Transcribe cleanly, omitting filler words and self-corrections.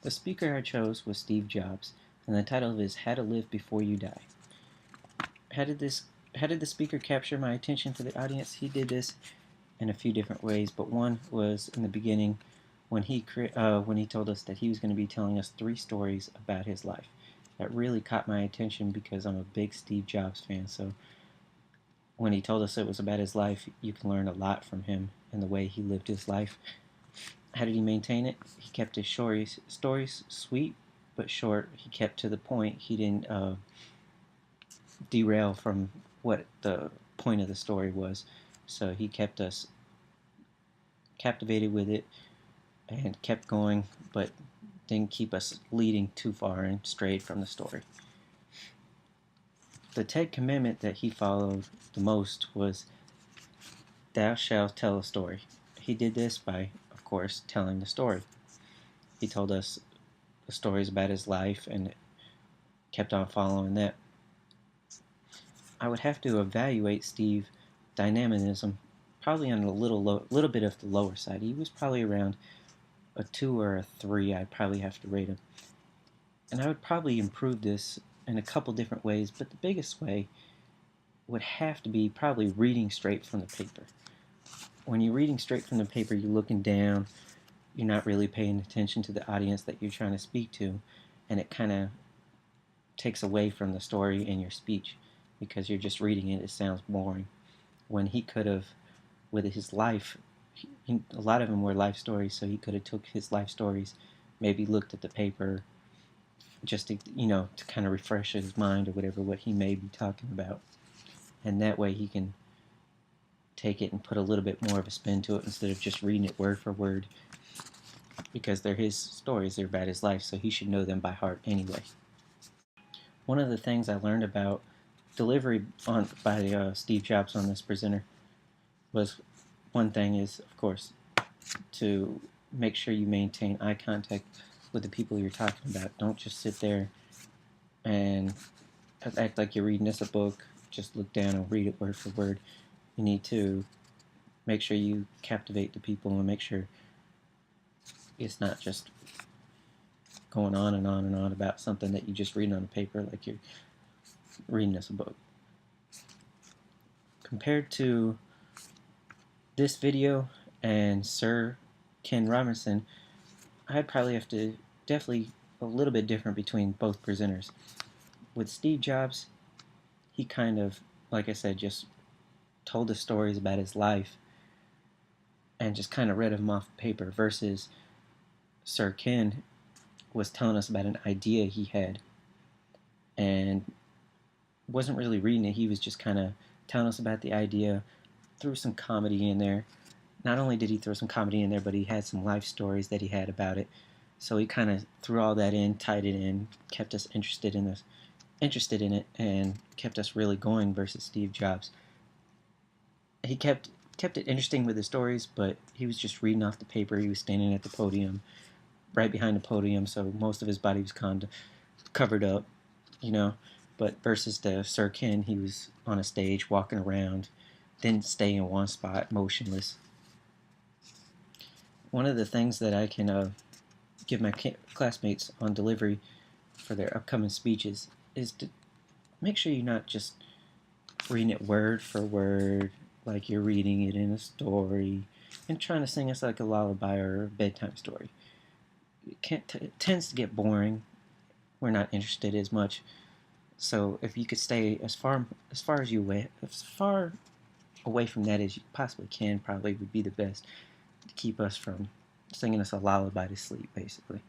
The speaker I chose was Steve Jobs, and the title of it is How to Live Before You Die. How did this how did the speaker capture my attention for the audience? He did this in a few different ways, but one was in the beginning when he told us that he was going to be telling us 3 stories about his life. That really caught my attention because I'm a big Steve Jobs fan. So when he told us it was about his life, you can learn a lot from him and the way he lived his life. How did he maintain it? He kept his stories sweet but short. He kept to the point. He didn't derail from what the point of the story was. So he kept us captivated with it and kept going, but didn't keep us leading too far and strayed from the story. The Ten Commandment that he followed the most was thou shalt tell a story. He did this by, of course, telling the story. He told us the stories about his life and kept on following that. I would have to evaluate Steve dynamism probably on a little bit of the lower side. He was probably around a 2 or a 3. I'd probably have to rate him. And I would probably improve this in a couple different ways, but the biggest way would have to be probably reading straight from the paper. When you're reading straight from the paper, you're looking down, you're not really paying attention to the audience that you're trying to speak to, and it kind of takes away from the story in your speech because you're just reading it. It sounds boring. When he could have, with his life, a lot of them were life stories, so he could have took his life stories, maybe looked at the paper, just to kind of refresh his mind or whatever what he may be talking about, and that way he can take it and put a little bit more of a spin to it instead of just reading it word for word, because they're his stories, they're about his life, so he should know them by heart anyway. One of the things I learned about delivery by Steve Jobs on this presenter was, one thing is, of course, to make sure you maintain eye contact with the people you're talking about. Don't just sit there and act like you're reading this a book. Just look down and read it word for word. You need to make sure you captivate the people and make sure it's not just going on and on and on about something that you just read on a paper like you're reading this a book. Compared to this video and Sir Ken Robinson, I'd probably have to definitely a little bit different between both presenters. With Steve Jobs, he kind of, like I said, just told the stories about his life and just kind of read them off paper, versus Sir Ken was telling us about an idea he had and wasn't really reading it. He was just kind of telling us about the idea, threw some comedy in there. Not only did he throw some comedy in there, but he had some life stories that he had about it. So he kind of threw all that in, tied it in, kept us interested in it, and kept us really going. Versus Steve Jobs, he kept it interesting with his stories, but he was just reading off the paper. He was standing at the podium, right behind the podium, so most of his body was covered up, you know. But versus the Sir Ken, he was on a stage, walking around, didn't stay in one spot, motionless. One of the things that I can give my classmates on delivery for their upcoming speeches is to make sure you're not just reading it word for word like you're reading it in a story and trying to sing us like a lullaby or a bedtime story. It tends to get boring. We're not interested as much. So if you could stay as far away from that as you possibly can, probably would be the best to keep us from singing us a lullaby to sleep, basically.